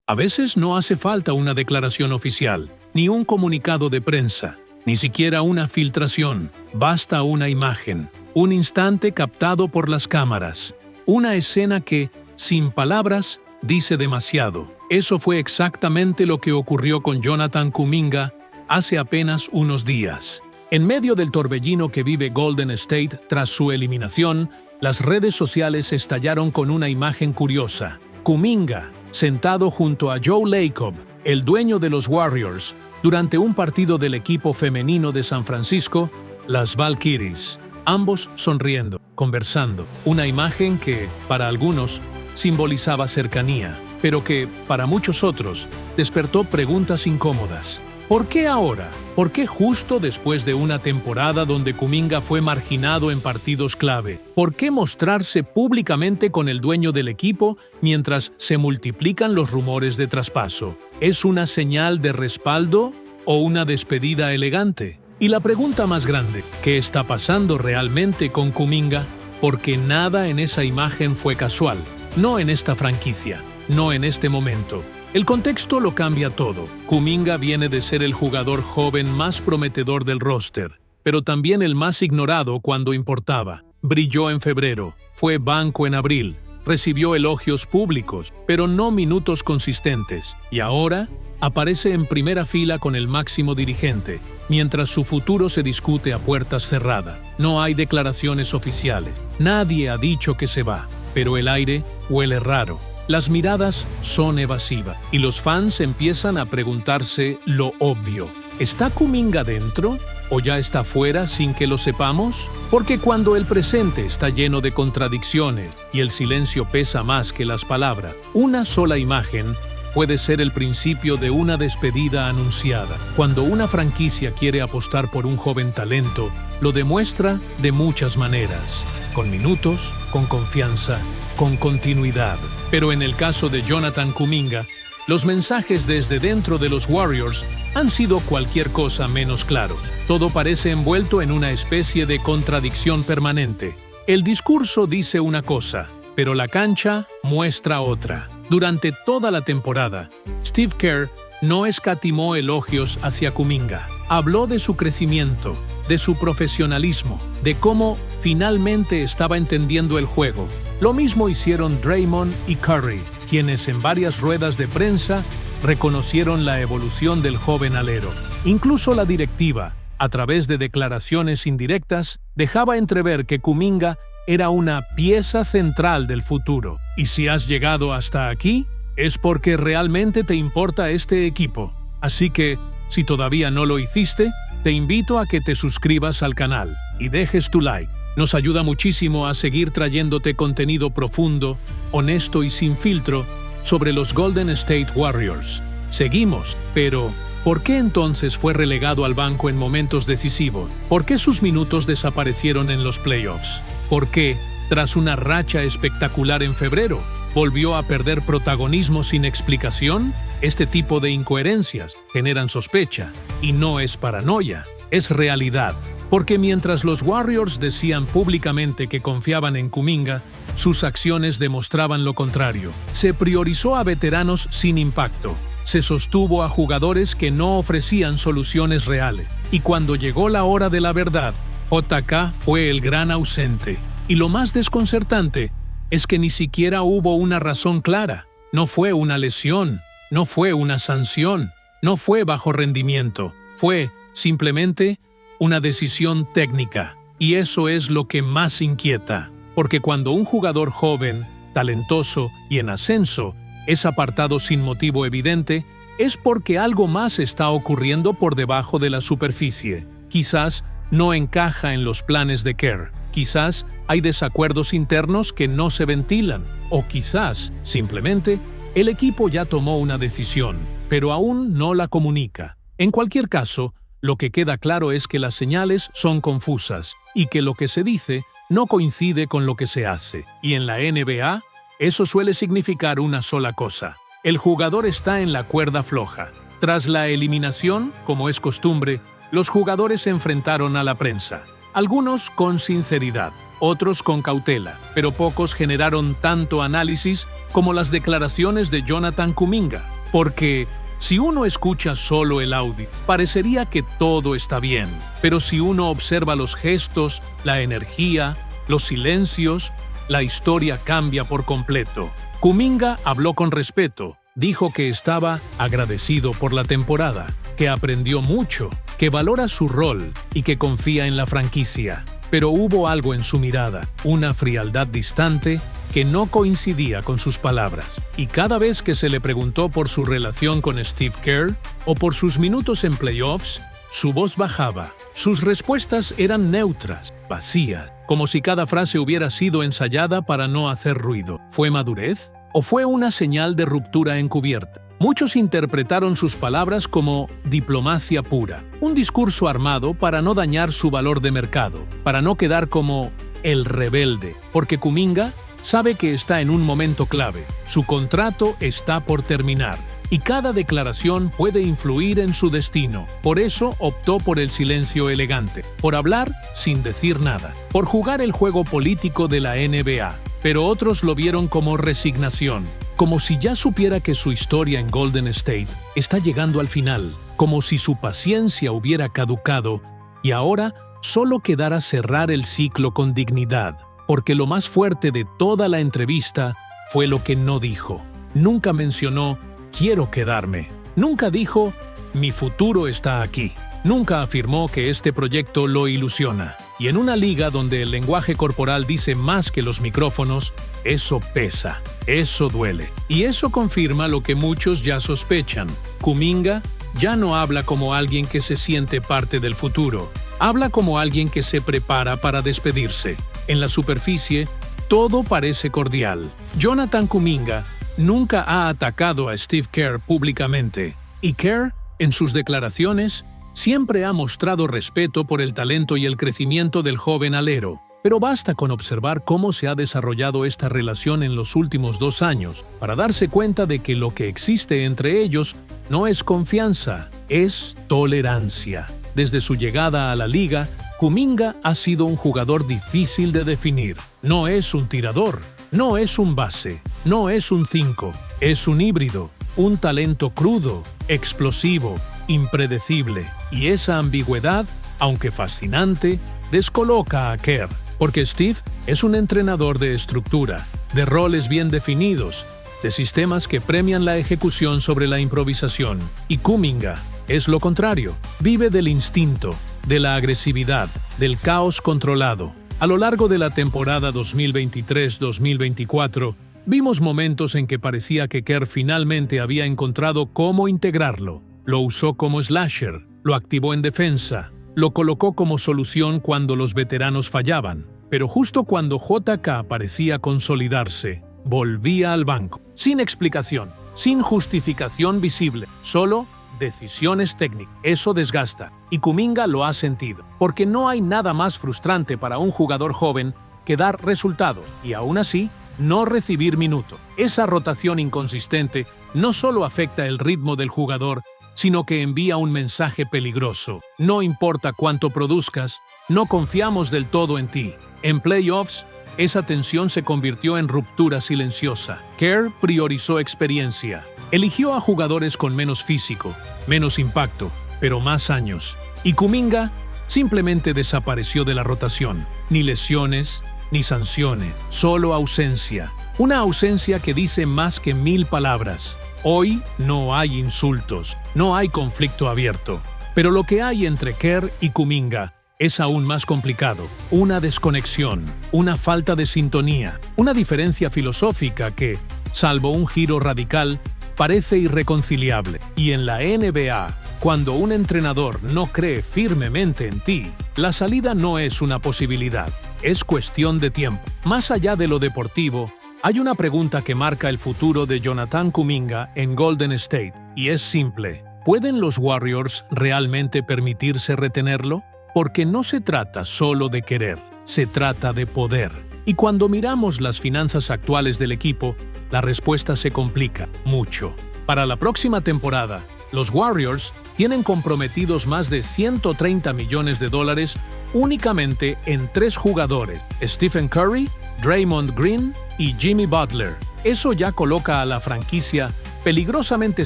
A veces no hace falta una declaración oficial, ni un comunicado de prensa, ni siquiera una filtración. Basta una imagen, un instante captado por las cámaras, una escena que, sin palabras, dice demasiado. Eso fue exactamente lo que ocurrió con Jonathan Kuminga hace apenas unos días. En medio del torbellino que vive Golden State tras su eliminación, las redes sociales estallaron con una imagen curiosa. Kuminga, sentado junto a Joe Lacob, el dueño de los Warriors, durante un partido del equipo femenino de San Francisco, las Valkyries. Ambos sonriendo, conversando. Una imagen que, para algunos, simbolizaba cercanía, pero que, para muchos otros, despertó preguntas incómodas. ¿Por qué ahora? ¿Por qué justo después de una temporada donde Kuminga fue marginado en partidos clave? ¿Por qué mostrarse públicamente con el dueño del equipo mientras se multiplican los rumores de traspaso? ¿Es una señal de respaldo o una despedida elegante? Y la pregunta más grande, ¿qué está pasando realmente con Kuminga? Porque nada en esa imagen fue casual, no en esta franquicia, no en este momento. El contexto lo cambia todo. Kuminga viene de ser el jugador joven más prometedor del roster, pero también el más ignorado cuando importaba. Brilló en febrero, fue banco en abril, recibió elogios públicos, pero no minutos consistentes. Y ahora aparece en primera fila con el máximo dirigente, mientras su futuro se discute a puertas cerradas. No hay declaraciones oficiales. Nadie ha dicho que se va, pero el aire huele raro. Las miradas son evasivas y los fans empiezan a preguntarse lo obvio. ¿Está Kuminga dentro o ya está fuera sin que lo sepamos? Porque cuando el presente está lleno de contradicciones y el silencio pesa más que las palabras, una sola imagen puede ser el principio de una despedida anunciada. Cuando una franquicia quiere apostar por un joven talento, lo demuestra de muchas maneras, con minutos, con confianza, con continuidad. Pero en el caso de Jonathan Kuminga, los mensajes desde dentro de los Warriors han sido cualquier cosa menos claros. Todo parece envuelto en una especie de contradicción permanente. El discurso dice una cosa, pero la cancha muestra otra. Durante toda la temporada, Steve Kerr no escatimó elogios hacia Kuminga. Habló de su crecimiento, de su profesionalismo, de cómo finalmente estaba entendiendo el juego. Lo mismo hicieron Draymond y Curry, quienes en varias ruedas de prensa reconocieron la evolución del joven alero. Incluso la directiva, a través de declaraciones indirectas, dejaba entrever que Kuminga era una pieza central del futuro. Y si has llegado hasta aquí, es porque realmente te importa este equipo. Así que, si todavía no lo hiciste, te invito a que te suscribas al canal y dejes tu like. Nos ayuda muchísimo a seguir trayéndote contenido profundo, honesto y sin filtro sobre los Golden State Warriors. Seguimos, pero ¿por qué entonces fue relegado al banco en momentos decisivos? ¿Por qué sus minutos desaparecieron en los playoffs? ¿Por qué, tras una racha espectacular en febrero, volvió a perder protagonismo sin explicación? Este tipo de incoherencias generan sospecha, y no es paranoia, es realidad. Porque mientras los Warriors decían públicamente que confiaban en Kuminga, sus acciones demostraban lo contrario. Se priorizó a veteranos sin impacto, se sostuvo a jugadores que no ofrecían soluciones reales. Y cuando llegó la hora de la verdad, JK fue el gran ausente. Y lo más desconcertante es que ni siquiera hubo una razón clara. No fue una lesión, no fue una sanción, no fue bajo rendimiento. Fue, simplemente, una decisión técnica. Y eso es lo que más inquieta. Porque cuando un jugador joven, talentoso y en ascenso es apartado sin motivo evidente, es porque algo más está ocurriendo por debajo de la superficie. Quizás no encaja en los planes de Kerr. Quizás hay desacuerdos internos que no se ventilan. O quizás, simplemente, el equipo ya tomó una decisión, pero aún no la comunica. En cualquier caso, lo que queda claro es que las señales son confusas y que lo que se dice no coincide con lo que se hace. Y en la NBA, eso suele significar una sola cosa. El jugador está en la cuerda floja. Tras la eliminación, como es costumbre, los jugadores se enfrentaron a la prensa. Algunos con sinceridad, otros con cautela, pero pocos generaron tanto análisis como las declaraciones de Jonathan Kuminga. Porque si uno escucha solo el audio, parecería que todo está bien. Pero si uno observa los gestos, la energía, los silencios, la historia cambia por completo. Kuminga habló con respeto. Dijo que estaba agradecido por la temporada, que aprendió mucho, que valora su rol y que confía en la franquicia. Pero hubo algo en su mirada, una frialdad distante que no coincidía con sus palabras. Y cada vez que se le preguntó por su relación con Steve Kerr o por sus minutos en playoffs, su voz bajaba. Sus respuestas eran neutras, vacías, como si cada frase hubiera sido ensayada para no hacer ruido. ¿Fue madurez? ¿O fue una señal de ruptura encubierta? Muchos interpretaron sus palabras como diplomacia pura, un discurso armado para no dañar su valor de mercado, para no quedar como el rebelde, porque Kuminga sabe que está en un momento clave, su contrato está por terminar, y cada declaración puede influir en su destino. Por eso optó por el silencio elegante, por hablar sin decir nada, por jugar el juego político de la NBA. Pero otros lo vieron como resignación, como si ya supiera que su historia en Golden State está llegando al final, como si su paciencia hubiera caducado y ahora solo quedara cerrar el ciclo con dignidad, porque lo más fuerte de toda la entrevista fue lo que no dijo. Nunca mencionó «quiero quedarme», nunca dijo «mi futuro está aquí». Nunca afirmó que este proyecto lo ilusiona. Y en una liga donde el lenguaje corporal dice más que los micrófonos, eso pesa, eso duele. Y eso confirma lo que muchos ya sospechan. Kuminga ya no habla como alguien que se siente parte del futuro. Habla como alguien que se prepara para despedirse. En la superficie, todo parece cordial. Jonathan Kuminga nunca ha atacado a Steve Kerr públicamente. Y Kerr, en sus declaraciones, siempre ha mostrado respeto por el talento y el crecimiento del joven alero. Pero basta con observar cómo se ha desarrollado esta relación en los últimos 2 años para darse cuenta de que lo que existe entre ellos no es confianza, es tolerancia. Desde su llegada a la liga, Kuminga ha sido un jugador difícil de definir. No es un tirador, no es un base, no es un 5, es un híbrido, un talento crudo, explosivo, impredecible. Y esa ambigüedad, aunque fascinante, descoloca a Kerr, porque Steve es un entrenador de estructura, de roles bien definidos, de sistemas que premian la ejecución sobre la improvisación. Y Kuminga es lo contrario, vive del instinto, de la agresividad, del caos controlado. A lo largo de la temporada 2023-2024, vimos momentos en que parecía que Kerr finalmente había encontrado cómo integrarlo. Lo usó como slasher, lo activó en defensa, lo colocó como solución cuando los veteranos fallaban, pero justo cuando JK parecía consolidarse, volvía al banco, sin explicación, sin justificación visible, solo decisiones técnicas. Eso desgasta, y Kuminga lo ha sentido, porque no hay nada más frustrante para un jugador joven que dar resultados, y aún así, no recibir minutos. Esa rotación inconsistente no solo afecta el ritmo del jugador, sino que envía un mensaje peligroso. No importa cuánto produzcas, no confiamos del todo en ti. En playoffs, esa tensión se convirtió en ruptura silenciosa. Kerr priorizó experiencia. Eligió a jugadores con menos físico, menos impacto, pero más años. Y Kuminga simplemente desapareció de la rotación. Ni lesiones, ni sanciones, solo ausencia. Una ausencia que dice más que 1000 palabras. Hoy no hay insultos, no hay conflicto abierto. Pero lo que hay entre Kerr y Kuminga es aún más complicado. Una desconexión, una falta de sintonía, una diferencia filosófica que, salvo un giro radical, parece irreconciliable. Y en la NBA, cuando un entrenador no cree firmemente en ti, la salida no es una posibilidad, es cuestión de tiempo. Más allá de lo deportivo, hay una pregunta que marca el futuro de Jonathan Kuminga en Golden State, y es simple. ¿Pueden los Warriors realmente permitirse retenerlo? Porque no se trata solo de querer, se trata de poder. Y cuando miramos las finanzas actuales del equipo, la respuesta se complica mucho. Para la próxima temporada, los Warriors tienen comprometidos más de $130 millones únicamente en 3 jugadores: Stephen Curry, Draymond Green y Jimmy Butler. Eso ya coloca a la franquicia peligrosamente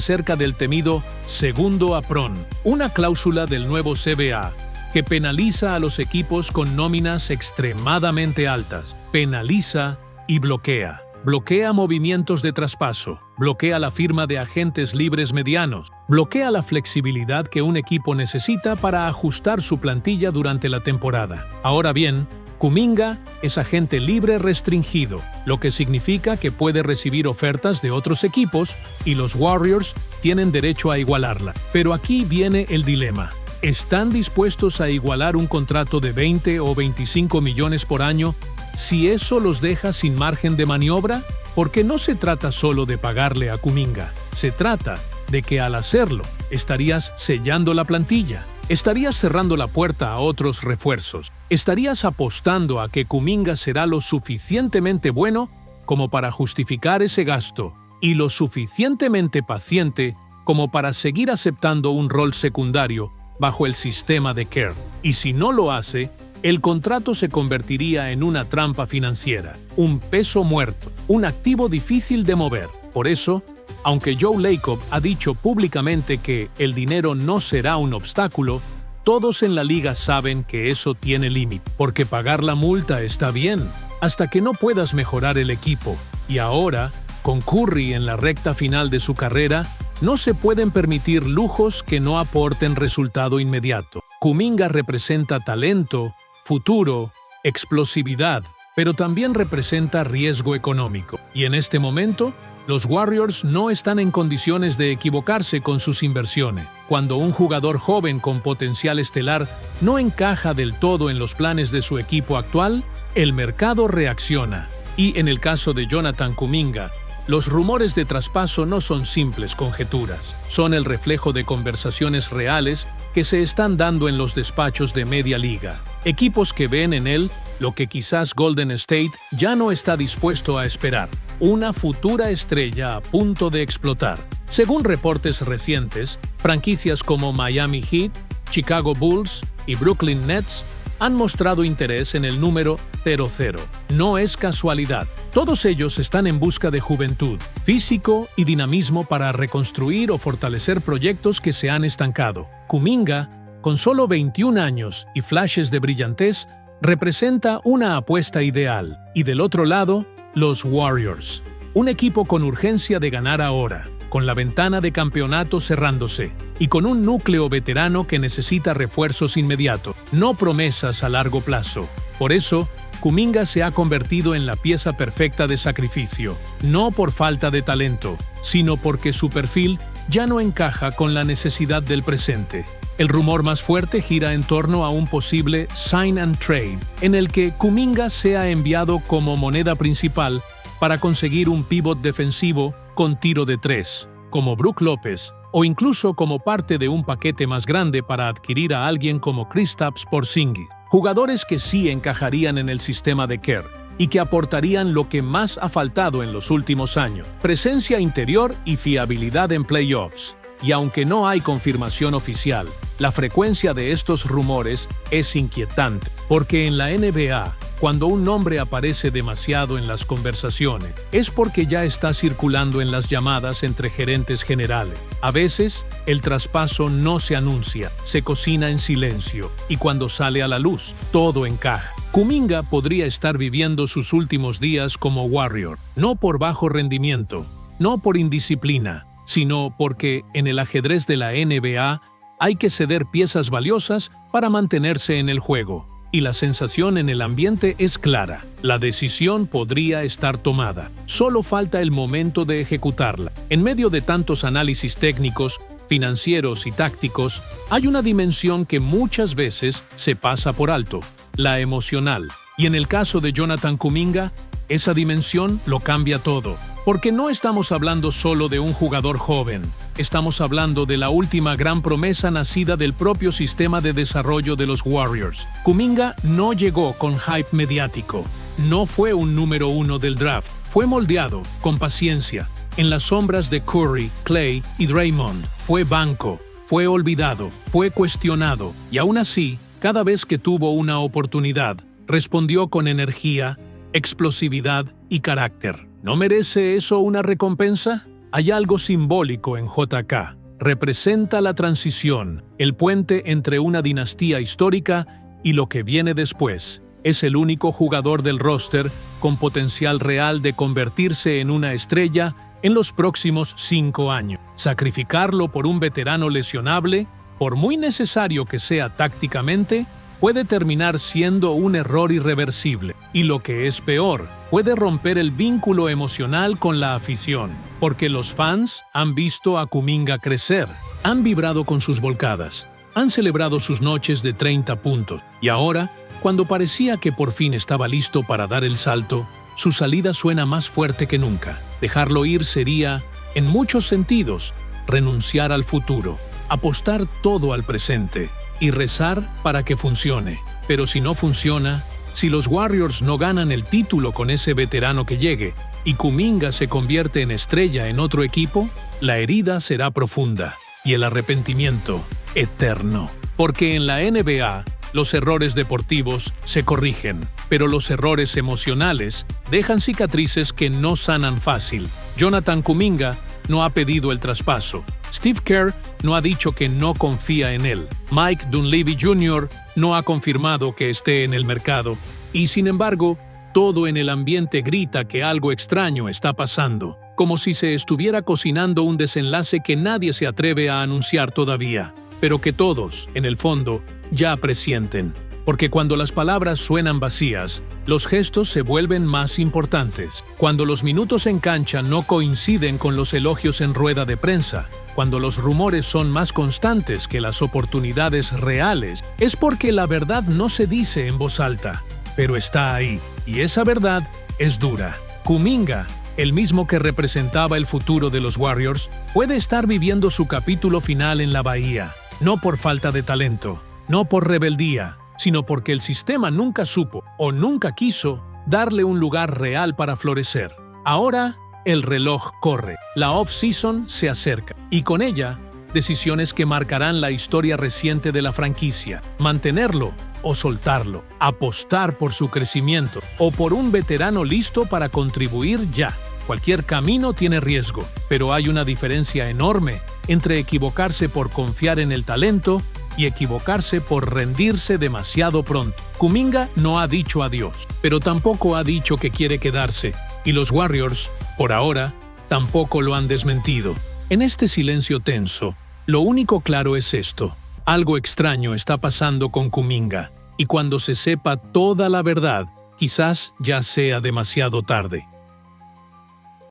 cerca del temido segundo apron, una cláusula del nuevo CBA que penaliza a los equipos con nóminas extremadamente altas. Penaliza y bloquea. Bloquea movimientos de traspaso, bloquea la firma de agentes libres medianos, bloquea la flexibilidad que un equipo necesita para ajustar su plantilla durante la temporada. Ahora bien, Kuminga es agente libre restringido, lo que significa que puede recibir ofertas de otros equipos y los Warriors tienen derecho a igualarla. Pero aquí viene el dilema. ¿Están dispuestos a igualar un contrato de 20 o 25 millones por año si eso los deja sin margen de maniobra? Porque no se trata solo de pagarle a Kuminga, se trata de que al hacerlo estarías sellando la plantilla, estarías cerrando la puerta a otros refuerzos, estarías apostando a que Kuminga será lo suficientemente bueno como para justificar ese gasto y lo suficientemente paciente como para seguir aceptando un rol secundario bajo el sistema de Kerr. Y si no lo hace, el contrato se convertiría en una trampa financiera, un peso muerto, un activo difícil de mover. Por eso, aunque Joe Lacob ha dicho públicamente que el dinero no será un obstáculo, todos en la liga saben que eso tiene límite, porque pagar la multa está bien, hasta que no puedas mejorar el equipo. Y ahora, con Curry en la recta final de su carrera, no se pueden permitir lujos que no aporten resultado inmediato. Kuminga representa talento, futuro, explosividad, pero también representa riesgo económico. Y en este momento, los Warriors no están en condiciones de equivocarse con sus inversiones. Cuando un jugador joven con potencial estelar no encaja del todo en los planes de su equipo actual, el mercado reacciona. Y en el caso de Jonathan Kuminga, los rumores de traspaso no son simples conjeturas, son el reflejo de conversaciones reales que se están dando en los despachos de media liga. Equipos que ven en él lo que quizás Golden State ya no está dispuesto a esperar, una futura estrella a punto de explotar. Según reportes recientes, franquicias como Miami Heat, Chicago Bulls y Brooklyn Nets han mostrado interés en el número 00. No es casualidad. Todos ellos están en busca de juventud, físico y dinamismo para reconstruir o fortalecer proyectos que se han estancado. Kuminga, con solo 21 años y flashes de brillantez, representa una apuesta ideal. Y del otro lado, los Warriors. Un equipo con urgencia de ganar ahora, con la ventana de campeonato cerrándose y con un núcleo veterano que necesita refuerzos inmediatos, no promesas a largo plazo. Por eso, Kuminga se ha convertido en la pieza perfecta de sacrificio, no por falta de talento, sino porque su perfil ya no encaja con la necesidad del presente. El rumor más fuerte gira en torno a un posible sign and trade, en el que Kuminga sea enviado como moneda principal para conseguir un pívot defensivo con tiro de 3, como Brook López, o incluso como parte de un paquete más grande para adquirir a alguien como Kristaps Porzingis. Jugadores que sí encajarían en el sistema de Kerr y que aportarían lo que más ha faltado en los últimos años: presencia interior y fiabilidad en playoffs. Y aunque no hay confirmación oficial, la frecuencia de estos rumores es inquietante, porque en la NBA, cuando un nombre aparece demasiado en las conversaciones, es porque ya está circulando en las llamadas entre gerentes generales. A veces, el traspaso no se anuncia, se cocina en silencio, y cuando sale a la luz, todo encaja. Kuminga podría estar viviendo sus últimos días como Warrior, no por bajo rendimiento, no por indisciplina, sino porque en el ajedrez de la NBA hay que ceder piezas valiosas para mantenerse en el juego. Y la sensación en el ambiente es clara. La decisión podría estar tomada. Solo falta el momento de ejecutarla. En medio de tantos análisis técnicos, financieros y tácticos, hay una dimensión que muchas veces se pasa por alto: la emocional. Y en el caso de Jonathan Kuminga, esa dimensión lo cambia todo. Porque no estamos hablando solo de un jugador joven, estamos hablando de la última gran promesa nacida del propio sistema de desarrollo de los Warriors. Kuminga no llegó con hype mediático, no fue un número 1 del draft, fue moldeado, con paciencia, en las sombras de Curry, Clay y Draymond. Fue banco, fue olvidado, fue cuestionado, y aún así, cada vez que tuvo una oportunidad, respondió con energía, explosividad y carácter. ¿No merece eso una recompensa? Hay algo simbólico en JK. Representa la transición, el puente entre una dinastía histórica y lo que viene después. Es el único jugador del roster con potencial real de convertirse en una estrella en los próximos 5 años. Sacrificarlo por un veterano lesionable, por muy necesario que sea tácticamente, puede terminar siendo un error irreversible. Y lo que es peor, puede romper el vínculo emocional con la afición, porque los fans han visto a Kuminga crecer, han vibrado con sus volcadas, han celebrado sus noches de 30 puntos, y ahora, cuando parecía que por fin estaba listo para dar el salto, su salida suena más fuerte que nunca. Dejarlo ir sería, en muchos sentidos, renunciar al futuro, apostar todo al presente y rezar para que funcione. Pero si no funciona, si los Warriors no ganan el título con ese veterano que llegue y Kuminga se convierte en estrella en otro equipo, la herida será profunda y el arrepentimiento eterno. Porque en la NBA, los errores deportivos se corrigen, pero los errores emocionales dejan cicatrices que no sanan fácil. Jonathan Kuminga no ha pedido el traspaso. Steve Kerr no ha dicho que no confía en él. Mike Dunleavy Jr. no ha confirmado que esté en el mercado. Y sin embargo, todo en el ambiente grita que algo extraño está pasando, como si se estuviera cocinando un desenlace que nadie se atreve a anunciar todavía, pero que todos, en el fondo, ya presienten. Porque cuando las palabras suenan vacías, los gestos se vuelven más importantes. Cuando los minutos en cancha no coinciden con los elogios en rueda de prensa, cuando los rumores son más constantes que las oportunidades reales, es porque la verdad no se dice en voz alta, pero está ahí, y esa verdad es dura. Kuminga, el mismo que representaba el futuro de los Warriors, puede estar viviendo su capítulo final en la Bahía, no por falta de talento, no por rebeldía, sino porque el sistema nunca supo o nunca quiso darle un lugar real para florecer. Ahora, el reloj corre, la off-season se acerca, y con ella, decisiones que marcarán la historia reciente de la franquicia. Mantenerlo o soltarlo, apostar por su crecimiento o por un veterano listo para contribuir ya. Cualquier camino tiene riesgo, pero hay una diferencia enorme entre equivocarse por confiar en el talento y equivocarse por rendirse demasiado pronto. Kuminga no ha dicho adiós, pero tampoco ha dicho que quiere quedarse, y los Warriors, por ahora, tampoco lo han desmentido. En este silencio tenso, lo único claro es esto: algo extraño está pasando con Kuminga, y cuando se sepa toda la verdad, quizás ya sea demasiado tarde.